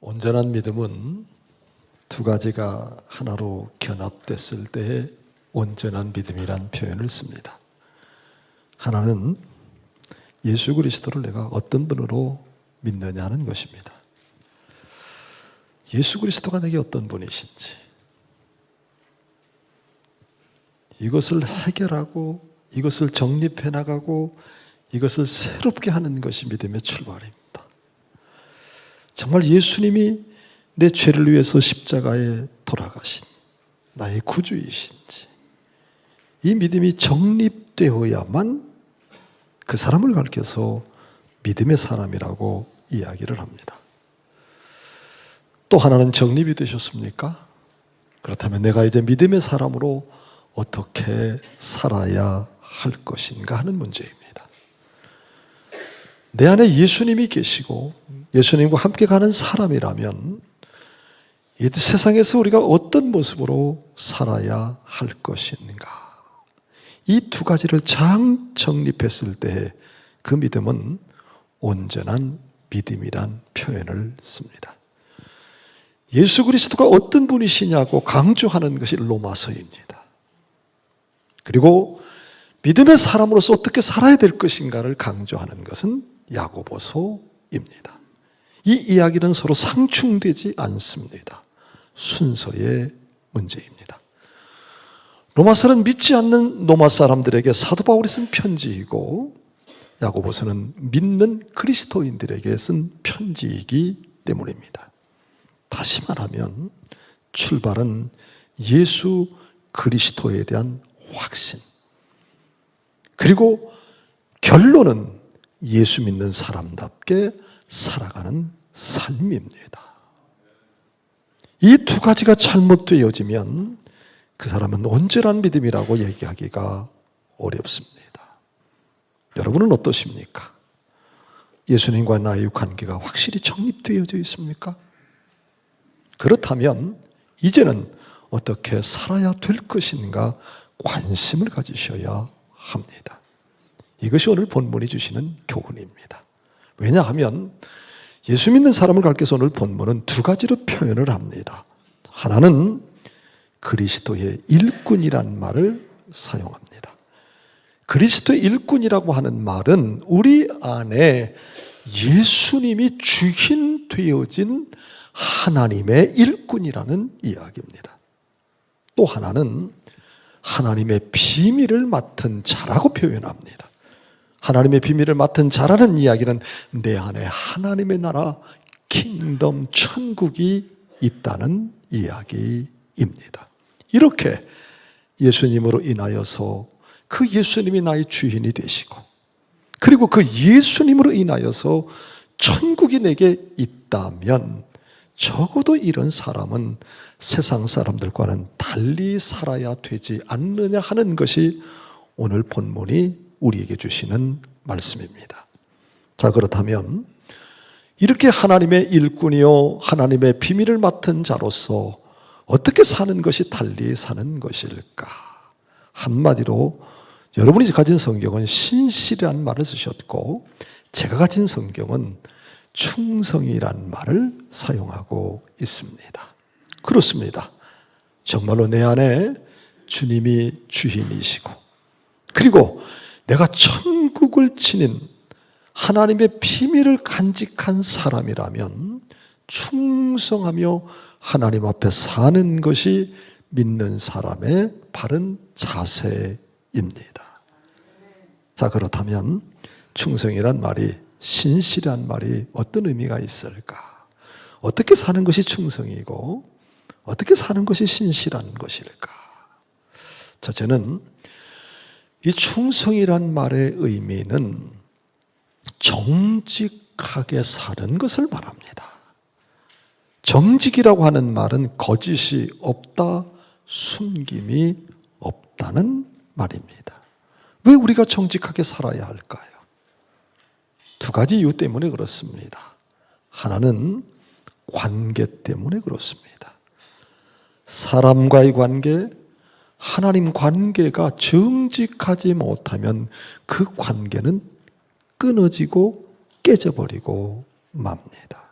온전한 믿음은 두 가지가 하나로 견합됐을 때에 온전한 믿음이란 표현을 씁니다. 하나는 예수 그리스도를 내가 어떤 분으로 믿느냐 하는 것입니다. 예수 그리스도가 내게 어떤 분이신지 이것을 해결하고 이것을 정립해 나가고 이것을 새롭게 하는 것이 믿음의 출발입니다. 정말 예수님이 내 죄를 위해서 십자가에 돌아가신 나의 구주이신지 이 믿음이 정립되어야만 그 사람을 가리켜서 믿음의 사람이라고 이야기를 합니다. 또 하나는 정립이 되셨습니까? 그렇다면 내가 이제 믿음의 사람으로 어떻게 살아야 할 것인가 하는 문제입니다. 내 안에 예수님이 계시고 예수님과 함께 가는 사람이라면 이 세상에서 우리가 어떤 모습으로 살아야 할 것인가, 이 두 가지를 잘 정립했을 때 그 믿음은 온전한 믿음이란 표현을 씁니다. 예수 그리스도가 어떤 분이시냐고 강조하는 것이 로마서입니다. 그리고 믿음의 사람으로서 어떻게 살아야 될 것인가를 강조하는 것은 야고보서입니다. 이 이야기는 서로 상충되지 않습니다. 순서의 문제입니다. 로마서는 믿지 않는 로마 사람들에게 사도 바울이 쓴 편지이고 야고보서는 믿는 그리스도인들에게 쓴 편지이기 때문입니다. 다시 말하면 출발은 예수 그리스도에 대한 확신, 그리고 결론은 예수 믿는 사람답게 살아가는 삶입니다. 이 두 가지가 잘못되어지면 그 사람은 온전한 믿음이라고 얘기하기가 어렵습니다. 여러분은 어떠십니까? 예수님과 나의 관계가 확실히 정립되어져 있습니까? 그렇다면 이제는 어떻게 살아야 될 것인가 관심을 가지셔야 합니다. 이것이 오늘 본문이 주시는 교훈입니다. 왜냐하면 예수 믿는 사람을 가리켜서 오늘 본문은 두 가지로 표현을 합니다. 하나는 그리스도의 일꾼이란 말을 사용합니다. 그리스도의 일꾼이라고 하는 말은 우리 안에 예수님이 주인 되어진 하나님의 일꾼이라는 이야기입니다. 또 하나는 하나님의 비밀을 맡은 자라고 표현합니다. 하나님의 비밀을 맡은 자라는 이야기는 내 안에 하나님의 나라, 킹덤, 천국이 있다는 이야기입니다. 이렇게 예수님으로 인하여서 그 예수님이 나의 주인이 되시고, 그리고 그 예수님으로 인하여서 천국이 내게 있다면 적어도 이런 사람은 세상 사람들과는 달리 살아야 되지 않느냐 하는 것이 오늘 본문이 우리에게 주시는 말씀입니다. 자, 그렇다면 이렇게 하나님의 일꾼이요 하나님의 비밀을 맡은 자로서 어떻게 사는 것이 달리 사는 것일까? 한마디로 여러분이 가진 성경은 신실이라는 말을 쓰셨고 제가 가진 성경은 충성이라는 말을 사용하고 있습니다. 그렇습니다. 정말로 내 안에 주님이 주인이시고, 그리고 내가 천국을 지닌 하나님의 비밀을 간직한 사람이라면 충성하며 하나님 앞에 사는 것이 믿는 사람의 바른 자세입니다. 자, 그렇다면 충성이란 말이, 신실한 말이 어떤 의미가 있을까? 어떻게 사는 것이 충성이고 어떻게 사는 것이 신실한 것일까? 첫째는 이 충성이란 말의 의미는 정직하게 사는 것을 말합니다. 정직이라고 하는 말은 거짓이 없다, 숨김이 없다는 말입니다. 왜 우리가 정직하게 살아야 할까요? 두 가지 이유 때문에 그렇습니다. 하나는 관계 때문에 그렇습니다. 사람과의 관계, 하나님 관계가 정직하지 못하면 그 관계는 끊어지고 깨져버리고 맙니다.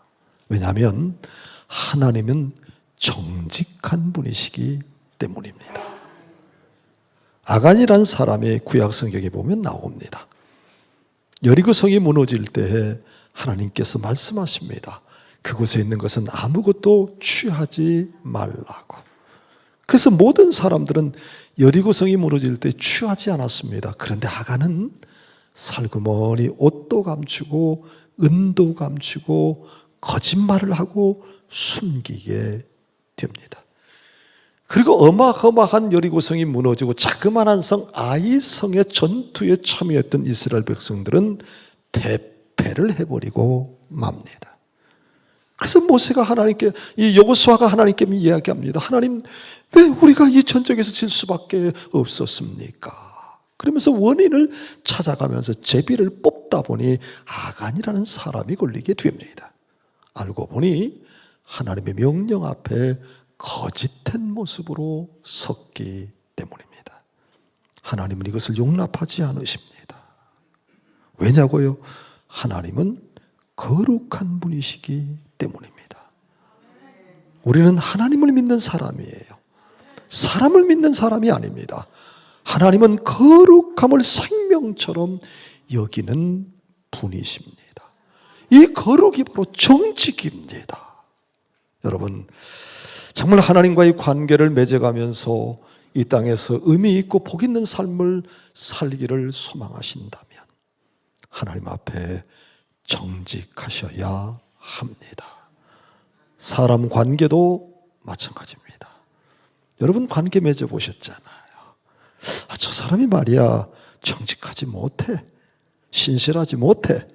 왜냐하면 하나님은 정직한 분이시기 때문입니다. 아간이라는 사람의 구약 성경에 보면 나옵니다. 여리고성이 무너질 때에 하나님께서 말씀하십니다. 그곳에 있는 것은 아무것도 취하지 말라고. 그래서 모든 사람들은 여리고성이 무너질 때 취하지 않았습니다. 그런데 아간은 살그머니 옷도 감추고 은도 감추고 거짓말을 하고 숨기게 됩니다. 그리고 어마어마한 여리고성이 무너지고 자그마한 성 아이성의 전투에 참여했던 이스라엘 백성들은 대패를 해버리고 맙니다. 그래서 모세가 하나님께, 이 여호수아가 하나님께 이야기합니다. 하나님, 왜 우리가 이 전쟁에서 질 수밖에 없었습니까? 그러면서 원인을 찾아가면서 제비를 뽑다 보니 아간이라는 사람이 걸리게 됩니다. 알고 보니 하나님의 명령 앞에 거짓된 모습으로 섰기 때문입니다. 하나님은 이것을 용납하지 않으십니다. 왜냐고요? 하나님은 거룩한 분이시기 때문입니다. 우리는 하나님을 믿는 사람이에요. 사람을 믿는 사람이 아닙니다. 하나님은 거룩함을 생명처럼 여기는 분이십니다. 이 거룩이 바로 정직입니다. 여러분, 정말 하나님과의 관계를 맺어가면서 이 땅에서 의미 있고 복 있는 삶을 살기를 소망하신다면 하나님 앞에 정직하셔야 합니다. 사람 관계도 마찬가지입니다. 여러분 관계 맺어보셨잖아요. 저 사람이 말이야 정직하지 못해, 신실하지 못해.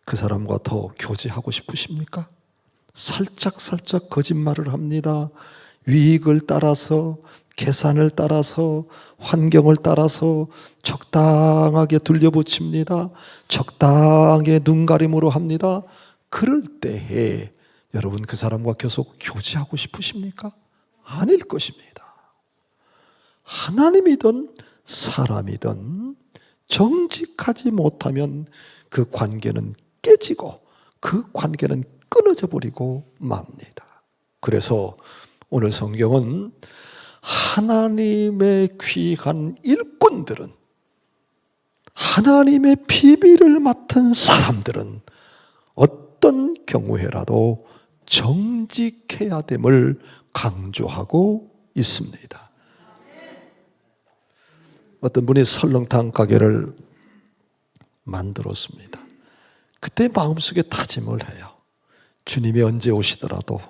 그 사람과 더 교제하고 싶으십니까? 살짝 거짓말을 합니다. 위익을 따라서, 계산을 따라서, 환경을 따라서 적당하게 들려붙입니다. 적당하게 눈가림으로 합니다. 그럴 때에 여러분 그 사람과 계속 교제하고 싶으십니까? 아닐 것입니다. 하나님이든 사람이든 정직하지 못하면 그 관계는 깨지고 그 관계는 끊어져 버리고 맙니다. 그래서 오늘 성경은 하나님의 귀한 일꾼들은, 하나님의 비밀을 맡은 사람들은 어떤 경우에라도 정직해야 됨을 강조하고 있습니다. 어떤 분이 설렁탕 가게를 만들었습니다. 그때 마음속에 다짐을 해요. 주님이 언제 오시더라도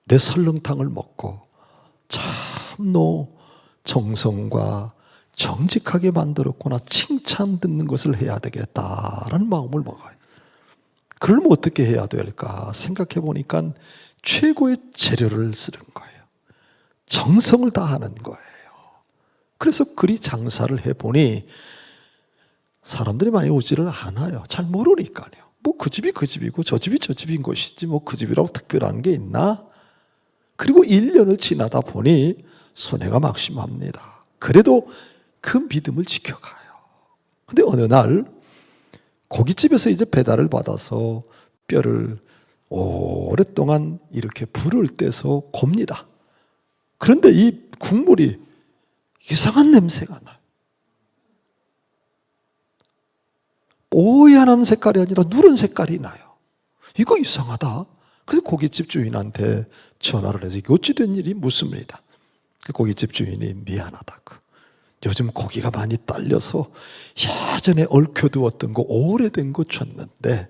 내 설렁탕을 먹고 참노 정성과 정직하게 만들었구나 칭찬 듣는 것을 해야 되겠다라는 마음을 먹어요. 그러면 어떻게 해야 될까 생각해 보니까 최고의 재료를 쓰는 거예요. 정성을 다하는 거예요. 그래서 그리 장사를 해보니 사람들이 많이 오지를 않아요. 잘 모르니까요. 뭐 그 집이 그 집이고 저 집이 저 집인 것이지 뭐 그 집이라고 특별한 게 있나? 그리고 1년을 지나다 보니 손해가 막심합니다. 그래도 그 믿음을 지켜가요. 근데 어느 날 고깃집에서 이제 배달을 받아서 뼈를 오랫동안 이렇게 불을 떼서 곱니다. 그런데 이 국물이 이상한 냄새가 나요. 뽀얀 색깔이 아니라 누런 색깔이 나요. 이거 이상하다. 그래서 고깃집 주인한테 전화를 해서 이게 어찌된 일이 묻습니다. 그 고깃집 주인이 미안하다고. 요즘 고기가 많이 딸려서 예전에 얽혀두었던 거 오래된 거 줬는데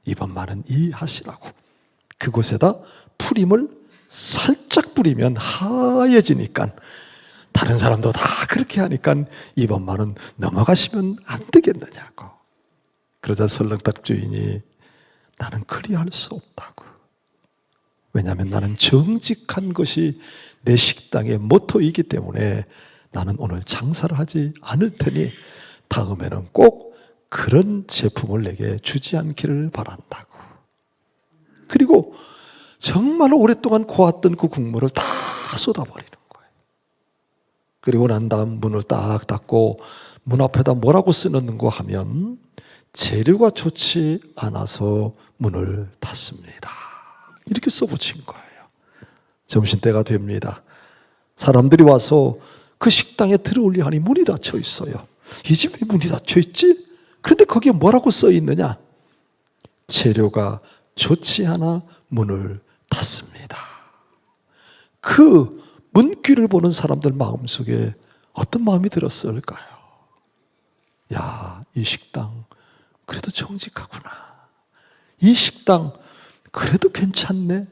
이번만은 이해하시라고. 그곳에다 풀임을 살짝 뿌리면 하얘지니까 다른 사람도 다 그렇게 하니까 이번만은 넘어가시면 안 되겠느냐고. 그러자 설렁탕 주인이 나는 그리할 수 없다고. 왜냐하면 나는 정직한 것이 내 식당의 모토이기 때문에 나는 오늘 장사를 하지 않을 테니 다음에는 꼭 그런 제품을 내게 주지 않기를 바란다고. 그리고 정말 오랫동안 고았던 그 국물을 다 쏟아버리는 거예요. 그리고 난 다음 문을 딱 닫고 문 앞에다 뭐라고 써놓는고 하면 재료가 좋지 않아서 문을 닫습니다. 이렇게 써붙인 거예요. 점심때가 됩니다. 사람들이 와서 그 식당에 들어오려 하니 문이 닫혀 있어요. 이 집에 문이 닫혀 있지? 그런데 거기에 뭐라고 써 있느냐? 재료가 좋지 않아 문을 닫습니다. 그 문귀를 보는 사람들 마음속에 어떤 마음이 들었을까요? 야, 이 식당 그래도 정직하구나. 이 식당 그래도 괜찮네.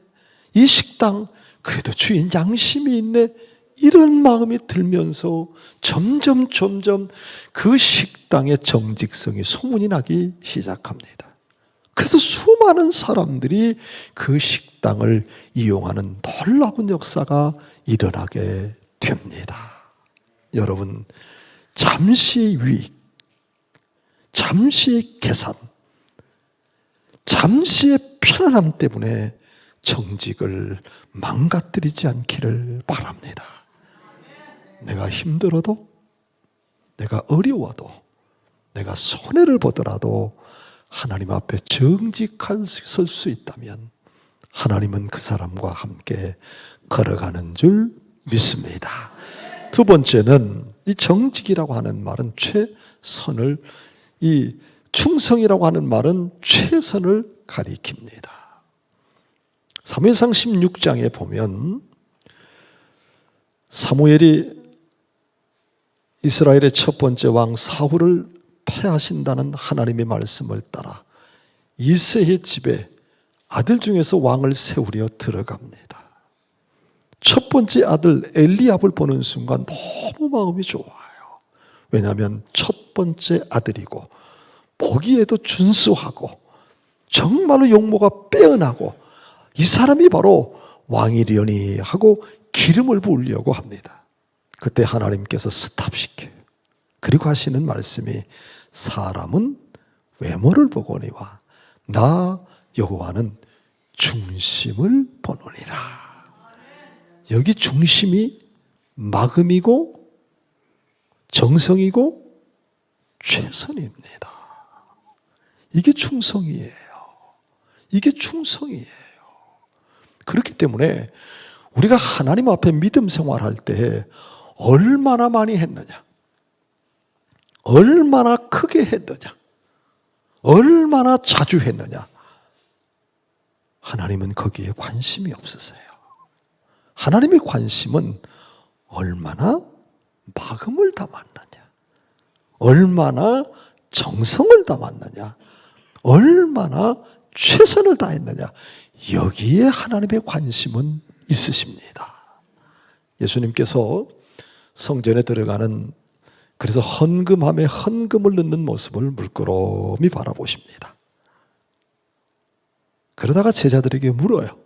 이 식당 그래도 주인 양심이 있네. 이런 마음이 들면서 점점 그 식당의 정직성이 소문이 나기 시작합니다. 그래서 수많은 사람들이 그 식당을 이용하는 놀라운 역사가 일어나게 됩니다. 여러분, 잠시의 유익, 잠시의 계산, 잠시의 편안함 때문에 정직을 망가뜨리지 않기를 바랍니다. 내가 힘들어도, 내가 어려워도, 내가 손해를 보더라도 하나님 앞에 정직한 설 수 있다면 하나님은 그 사람과 함께 걸어가는 줄 믿습니다. 두 번째는 이 정직이라고 하는 말은 최선을, 이 충성이라고 하는 말은 최선을 가리킵니다. 사무엘상 16장에 보면 사무엘이 이스라엘의 첫 번째 왕 사울을 패하신다는 하나님의 말씀을 따라 이새의 집에 아들 중에서 왕을 세우려 들어갑니다. 첫 번째 아들 엘리압을 보는 순간 너무 마음이 좋아요. 왜냐하면 첫 번째 아들이고 보기에도 준수하고 정말로 용모가 빼어나고 이 사람이 바로 왕이려니 하고 기름을 부으려고 합니다. 그때 하나님께서 스탑시켜요. 그리고 하시는 말씀이 사람은 외모를 보거니와 나 여호와는 중심을 보노니라. 여기 중심이 마음이고 정성이고 최선입니다. 이게 충성이에요. 이게 충성이에요. 그렇기 때문에 우리가 하나님 앞에 믿음 생활할 때 얼마나 많이 했느냐, 얼마나 크게 했느냐, 얼마나 자주 했느냐, 하나님은 거기에 관심이 없으세요. 하나님의 관심은 얼마나 마음을 담았느냐, 얼마나 정성을 담았느냐, 얼마나 최선을 다했느냐, 여기에 하나님의 관심은 있으십니다. 예수님께서 성전에 들어가는, 그래서 헌금함에 헌금을 넣는 모습을 물끄러미 바라보십니다. 그러다가 제자들에게 물어요.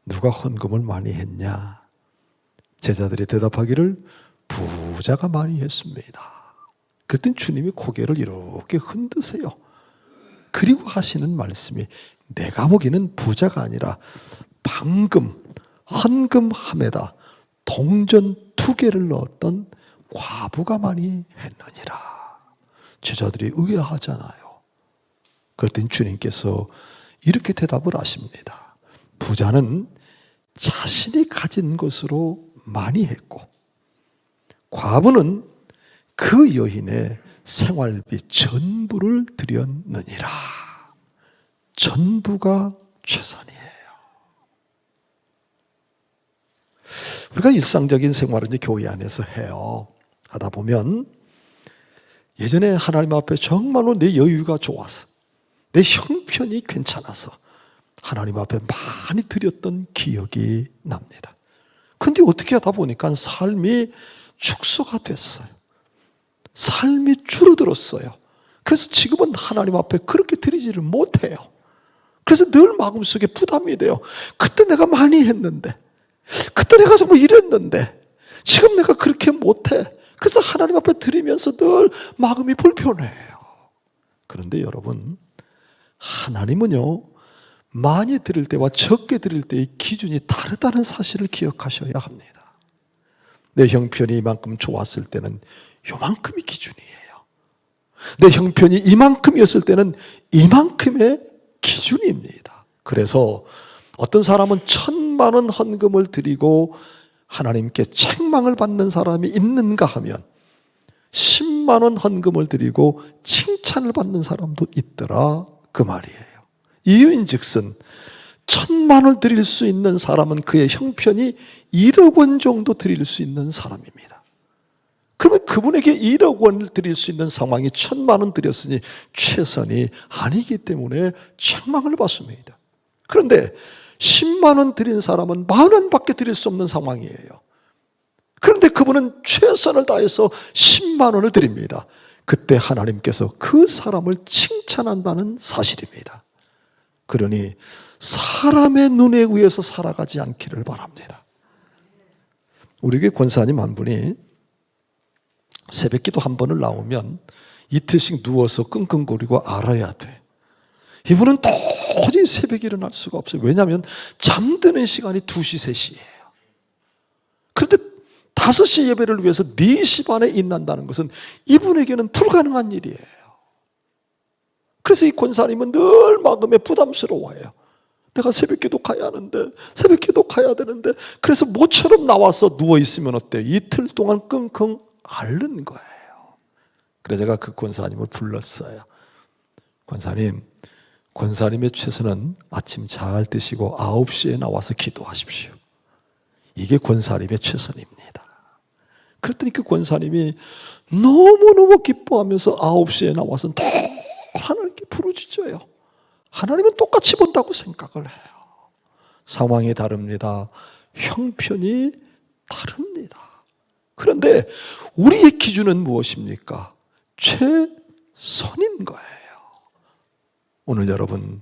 누가 헌금을 많이 했냐? 제자들이 대답하기를 부자가 많이 했습니다. 그랬더니 주님이 고개를 이렇게 흔드세요. 그리고 하시는 말씀이 내가 보기에는 부자가 아니라 방금 헌금함에다 동전 2개를 넣었던 과부가 많이 했느니라. 제자들이 의아하잖아요. 그랬더니 주님께서 이렇게 대답을 하십니다. 부자는 자신이 가진 것으로 많이 했고 과부는 그 여인의 생활비 전부를 드렸느니라. 전부가 최선이에요. 우리가 일상적인 생활을 이제 교회 안에서 해요. 하다 보면 예전에 하나님 앞에 정말로 내 여유가 좋아서 내 형편이 괜찮아서 하나님 앞에 많이 드렸던 기억이 납니다. 근데 어떻게 하다 보니까 삶이 축소가 됐어요. 삶이 줄어들었어요. 그래서 지금은 하나님 앞에 그렇게 드리지를 못해요. 그래서 늘 마음속에 부담이 돼요. 그때 내가 많이 했는데, 그때 내가 정말 이랬는데 지금 내가 그렇게 못해. 그래서 하나님 앞에 드리면서 늘 마음이 불편해요. 그런데 여러분, 하나님은요 많이 드릴 때와 적게 드릴 때의 기준이 다르다는 사실을 기억하셔야 합니다. 내 형편이 이만큼 좋았을 때는 요만큼이 기준이에요. 내 형편이 이만큼이었을 때는 이만큼의 기준입니다. 그래서 어떤 사람은 1,000만 원 헌금을 드리고 하나님께 책망을 받는 사람이 있는가 하면 10만 원 헌금을 드리고 칭찬을 받는 사람도 있더라 그 말이에요. 이유인즉슨 1,000만 원을 드릴 수 있는 사람은 그의 형편이 1억 원 정도 드릴 수 있는 사람입니다. 그러면 그분에게 1억 원을 드릴 수 있는 상황이 1,000만 원 드렸으니 최선이 아니기 때문에 책망을 받습니다. 그런데 10만 원 드린 사람은 10,000원밖에 드릴 수 없는 상황이에요. 그런데 그분은 최선을 다해서 10만 원을 드립니다. 그때 하나님께서 그 사람을 칭찬한다는 사실입니다. 그러니 사람의 눈에 의해서 살아가지 않기를 바랍니다. 우리 교회 권사님 한 분이 새벽기도 한 번을 나오면 이틀씩 누워서 끙끙거리고 알아야 돼. 이분은 도저히 새벽에 일어날 수가 없어요. 왜냐하면 잠드는 시간이 2시, 3시예요. 그런데 5시 예배를 위해서 4시 반에 일어난다는 것은 이분에게는 불가능한 일이에요. 그래서 이 권사님은 늘 마음에 부담스러워해요. 내가 새벽기도 가야 하는데, 새벽기도 가야 되는데, 그래서 모처럼 나와서 누워있으면 어때요? 이틀 동안 끙끙 앓는 거예요. 그래서 제가 그 권사님을 불렀어요. 권사님의 최선은 아침 잘 드시고 9시에 나와서 기도하십시오. 이게 권사님의 최선입니다. 그랬더니 그 권사님이 너무너무 기뻐하면서 9시에 나와서 늘 하나님께 부르짖어요. 하나님은 똑같이 본다고 생각을 해요. 상황이 다릅니다. 형편이 다릅니다. 그런데 우리의 기준은 무엇입니까? 최선인 거예요. 오늘 여러분,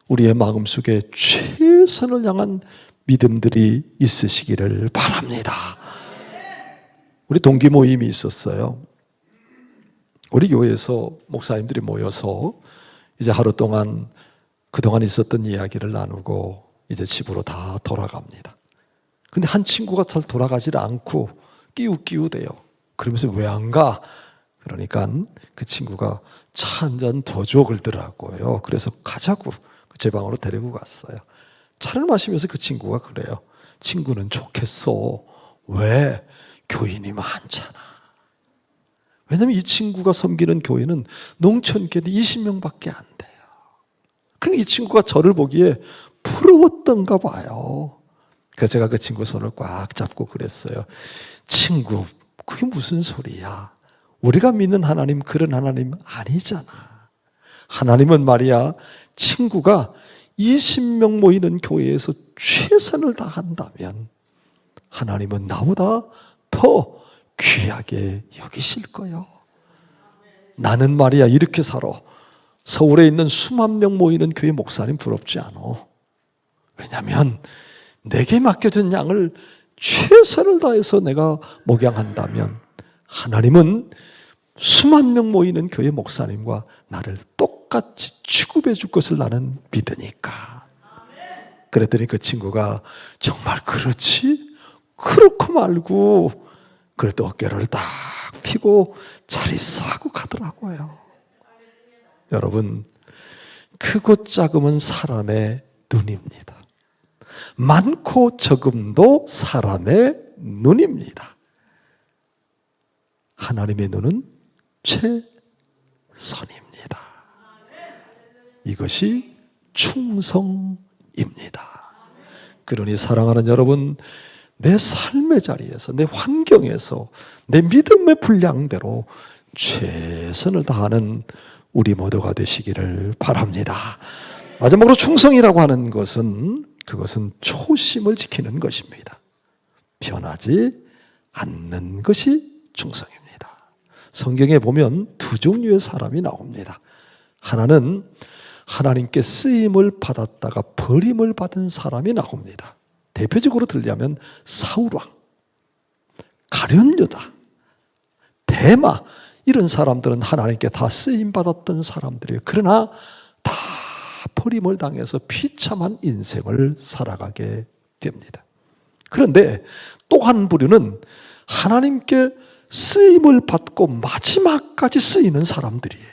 우리의 마음속에 최선을 향한 믿음들이 있으시기를 바랍니다. 우리 동기 모임이 있었어요. 우리 교회에서 목사님들이 모여서 이제 하루 동안 그동안 있었던 이야기를 나누고 이제 집으로 다 돌아갑니다. 근데 한 친구가 잘 돌아가질 않고 끼우대요. 그러면서 왜 안 가? 그러니까 그 친구가 차 한 잔 더 줘 그러더라고요. 그래서 가자고 제 방으로 데리고 갔어요. 차를 마시면서 그 친구가 그래요. 친구는 좋겠어. 왜? 교인이 많잖아. 왜냐하면 이 친구가 섬기는 교회는 농촌교회 20명밖에 안 돼요. 그러니까 이 친구가 저를 보기에 부러웠던가 봐요. 그래서 제가 그 친구 손을 꽉 잡고 그랬어요. 친구, 그게 무슨 소리야? 우리가 믿는 하나님 그런 하나님 아니잖아. 하나님은 말이야, 친구가 20명 모이는 교회에서 최선을 다한다면 하나님은 나보다 더 귀하게 여기실 거예요. 나는 말이야 이렇게 살아. 서울에 있는 수만 명 모이는 교회 목사님 부럽지 않아. 왜냐하면 내게 맡겨진 양을 최선을 다해서 내가 목양한다면 하나님은 수만 명 모이는 교회 목사님과 나를 똑같이 취급해 줄 것을 나는 믿으니까. 그랬더니 그 친구가 정말 그렇지? 그렇고 말고 그래도 어깨를 딱 펴고 잘 있어 하고 가더라고요. 여러분, 크고 작음은 사람의 눈입니다. 많고 적음도 사람의 눈입니다. 하나님의 눈은 최선입니다. 이것이 충성입니다. 그러니 사랑하는 여러분, 내 삶의 자리에서, 내 환경에서, 내 믿음의 분량대로 최선을 다하는 우리 모두가 되시기를 바랍니다. 마지막으로 충성이라고 하는 것은 그것은 초심을 지키는 것입니다. 변하지 않는 것이 충성입니다. 성경에 보면 2종류의 사람이 나옵니다. 하나는 하나님께 쓰임을 받았다가 버림을 받은 사람이 나옵니다. 대표적으로 들자면 사울왕, 가룟유다, 대마, 이런 사람들은 하나님께 다 쓰임받았던 사람들이에요. 그러나 다 버림을 당해서 비참한 인생을 살아가게 됩니다. 그런데 또 한 부류는 하나님께 쓰임을 받고 마지막까지 쓰이는 사람들이에요.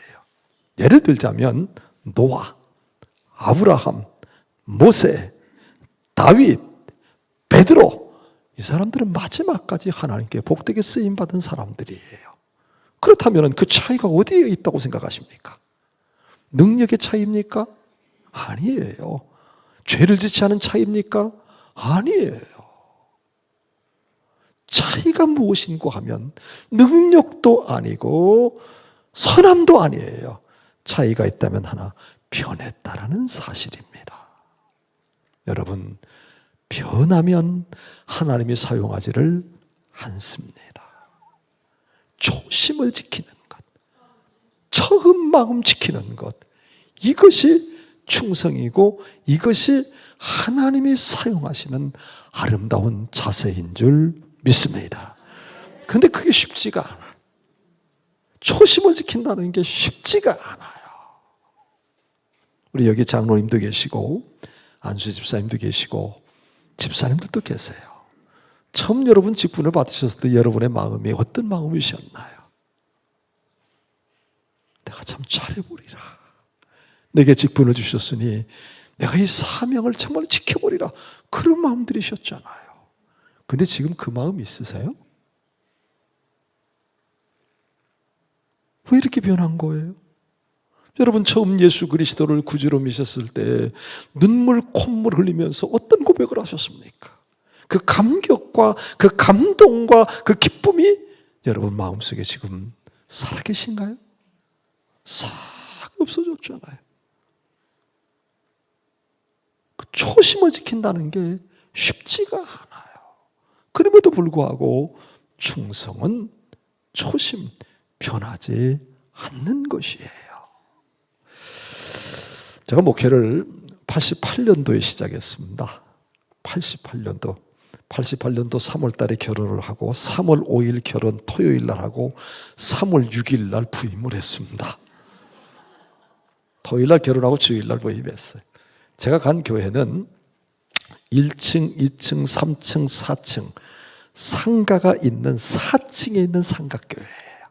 예를 들자면 노아, 아브라함, 모세, 다윗, 베드로, 이 사람들은 마지막까지 하나님께 복되게 쓰임받은 사람들이에요. 그렇다면 그 차이가 어디에 있다고 생각하십니까? 능력의 차이입니까? 아니에요. 죄를 짓지 않은 차이입니까? 아니에요. 차이가 무엇인고 하면 능력도 아니고 선함도 아니에요. 차이가 있다면 하나, 변했다라는 사실입니다. 여러분, 변하면 하나님이 사용하지를 않습니다. 초심을 지키는 것, 처음 마음 지키는 것, 이것이 충성이고 이것이 하나님이 사용하시는 아름다운 자세인 줄 믿습니다. 그런데 그게 쉽지가 않아요. 초심을 지킨다는 게 쉽지가 않아요. 우리 여기 장로님도 계시고 안수 집사님도 계시고 집사님들도 계세요. 처음 여러분 직분을 받으셨을 때 여러분의 마음이 어떤 마음이셨나요? 내가 참 잘해보리라. 내게 직분을 주셨으니 내가 이 사명을 정말 지켜보리라. 그런 마음들이셨잖아요. 근데 지금 그 마음 있으세요? 왜 이렇게 변한 거예요? 여러분, 처음 예수 그리스도를 구주로 믿으셨을 때 눈물 콧물 흘리면서 어떤 고백을 하셨습니까? 그 감격과 그 감동과 그 기쁨이 여러분 마음속에 지금 살아계신가요? 싹 없어졌잖아요. 그 초심을 지킨다는 게 쉽지가 않아요. 그럼에도 불구하고 충성은 초심, 변하지 않는 것이에요. 제가 목회를 88년도에 시작했습니다. 88년도 3월 달에 결혼을 하고 3월 5일 결혼 토요일 날 하고 3월 6일 날 부임을 했습니다. 토요일 날 결혼하고 주일 날 부임했어요. 제가 간 교회는 1층, 2층, 3층, 4층 상가가 있는 4층에 있는 상가교회예요.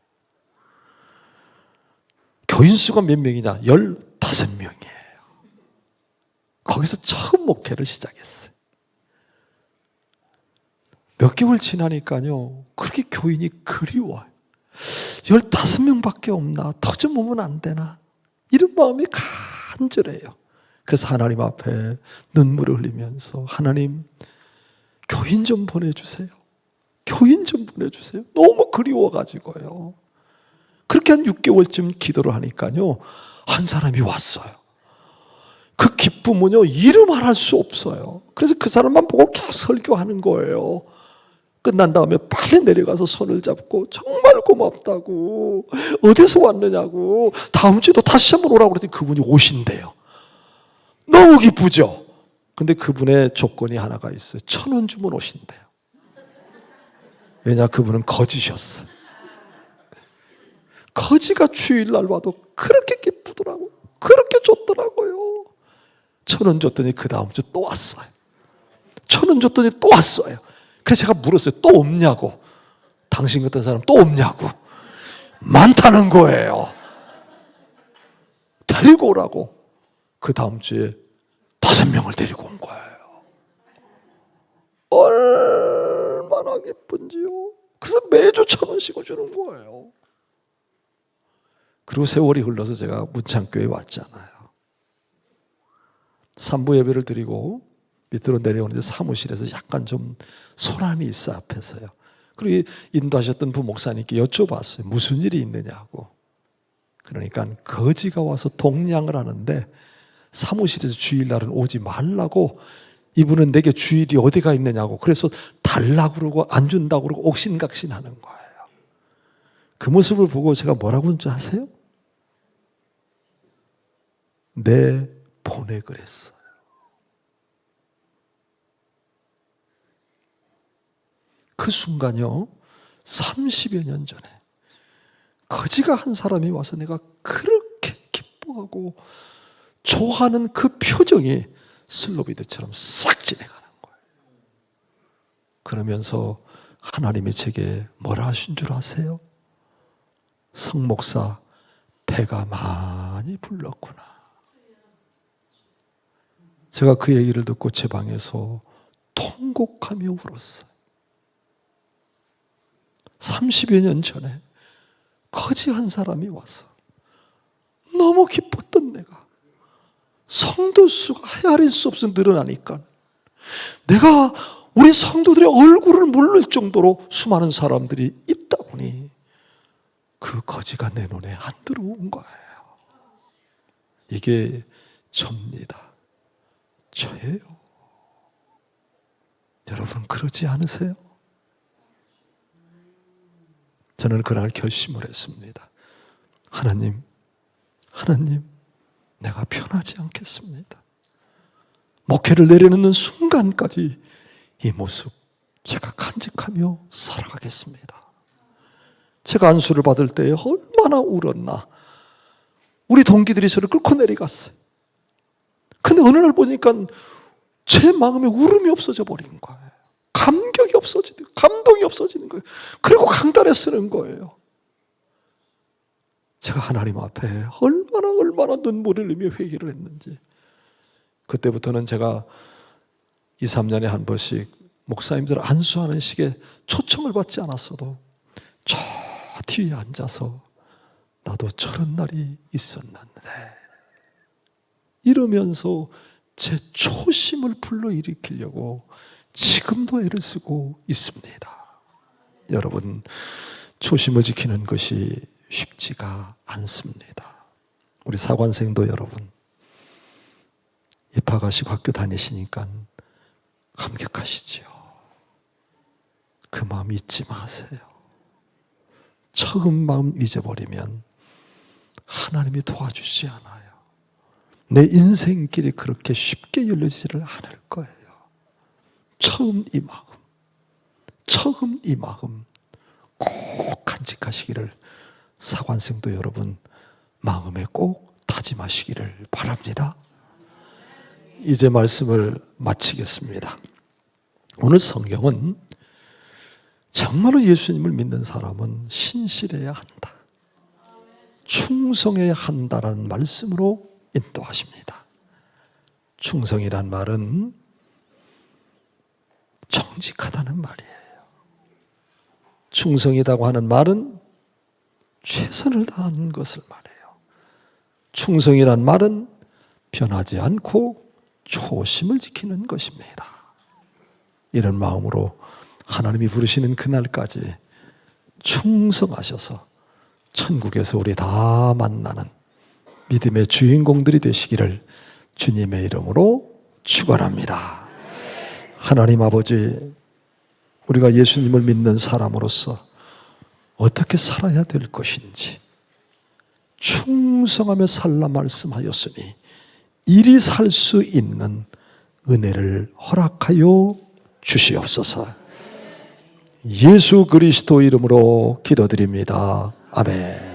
교인 수가 몇 명이냐? 15명이에요. 거기서 처음 목회를 시작했어요. 몇 개월 지나니까요, 그렇게 교인이 그리워요. 15명밖에 없나? 더 좀 오면 안 되나? 이런 마음이 간절해요. 그래서 하나님 앞에 눈물을 흘리면서 하나님, 교인 좀 보내주세요. 교인 좀 보내주세요. 너무 그리워가지고요. 그렇게 한 6개월쯤 기도를 하니까요, 한 사람이 왔어요. 그 기쁨은요, 이루 말할 수 없어요. 그래서 그 사람만 보고 계속 설교하는 거예요. 끝난 다음에 빨리 내려가서 손을 잡고 정말 고맙다고, 어디서 왔느냐고, 다음 주에도 다시 한번 오라고 그랬더니 그분이 오신대요. 너무 기쁘죠? 근데 그분의 조건이 하나가 있어요. 1,000원 주면 오신대요. 왜냐, 그분은 거지셨어요. 거지가 주일날 와도 그렇게 기쁘더라고요. 그렇게 좋더라고요. 1,000원 줬더니 그 다음 주 또 왔어요. 1,000원 줬더니 또 왔어요. 그래서 제가 물었어요. 또 없냐고. 당신 같은 사람 또 없냐고. 많다는 거예요. 데리고 오라고. 그 다음 주에 5명을 데리고 온 거예요. 얼마나 기쁜지요. 그래서 매주 1,000원씩을 주는 거예요. 그리고 세월이 흘러서 제가 문창교회에 왔잖아요. 3부 예배를 드리고 밑으로 내려오는데 사무실에서 약간 좀 소란이 있어 앞에서요. 그리고 인도하셨던 부목사님께 여쭤봤어요. 무슨 일이 있느냐고. 그러니까 거지가 와서 동냥을 하는데 사무실에서 주일날은 오지 말라고, 이분은 내게 주일이 어디가 있느냐고, 그래서 달라고 그러고 안 준다고 그러고 옥신각신하는 거예요. 그 모습을 보고 제가 뭐라고 한 줄 아세요? 내 보내 그랬어요. 그 순간요, 30여 년 전에 거지가 한 사람이 와서 내가 그렇게 기뻐하고 좋아하는 그 표정이 슬로비드처럼 싹 지나가는 거예요. 그러면서 하나님이 제게 뭐라 하신 줄 아세요? 성목사, 배가 많이 불렀구나. 제가 그 얘기를 듣고 제 방에서 통곡하며 울었어요. 30여 년 전에 거지 한 사람이 와서 너무 기뻤던 내가 성도 수가 헤아릴 수 없이 늘어나니까 내가 우리 성도들의 얼굴을 모를 정도로 수많은 사람들이 있다 보니 그 거지가 내 눈에 안 들어온 거예요. 이게 접니다. 저예요. 여러분 그러지 않으세요? 저는 그날 결심을 했습니다. 하나님, 내가 편하지 않겠습니다. 목회를 내려놓는 순간까지 이 모습 제가 간직하며 살아가겠습니다. 제가 안수를 받을 때 얼마나 울었나. 우리 동기들이 저를 끌고 내려갔어요. 근데 어느 날 보니까 제 마음에 울음이 없어져 버린 거예요. 감격이 없어지는, 감동이 없어지는 거예요. 그리고 강단에 쓰는 거예요. 제가 하나님 앞에 얼마나 눈물을 흘리며 회개를 했는지. 그때부터는 제가 2, 3년에 한 번씩 목사님들 안수하는 식에 초청을 받지 않았어도 저 뒤에 앉아서 나도 저런 날이 있었는데 이러면서 제 초심을 불러일으키려고 지금도 애를 쓰고 있습니다. 여러분, 초심을 지키는 것이 쉽지가 않습니다. 우리 사관생도 여러분, 입학하시고 학교 다니시니까 감격하시지요. 그 마음 잊지 마세요. 처음 마음 잊어버리면 하나님이 도와주지 않아요. 내 인생길이 그렇게 쉽게 열려지지를 않을 거예요. 처음 이 마음 꼭 간직하시기를 사관생도 여러분 마음에 꼭 다짐하시기를 바랍니다. 이제 말씀을 마치겠습니다. 오늘 성경은 정말로 예수님을 믿는 사람은 신실해야 한다, 충성해야 한다라는 말씀으로 인도하십니다. 충성이란 말은 정직하다는 말이에요. 충성이라고 하는 말은 최선을 다하는 것을 말해요. 충성이란 말은 변하지 않고 초심을 지키는 것입니다. 이런 마음으로 하나님이 부르시는 그날까지 충성하셔서 천국에서 우리 다 만나는 믿음의 주인공들이 되시기를 주님의 이름으로 축원합니다. 하나님 아버지, 우리가 예수님을 믿는 사람으로서 어떻게 살아야 될 것인지 충성하며 살라 말씀하였으니 이리 살 수 있는 은혜를 허락하여 주시옵소서. 예수 그리스도 이름으로 기도드립니다. 아멘.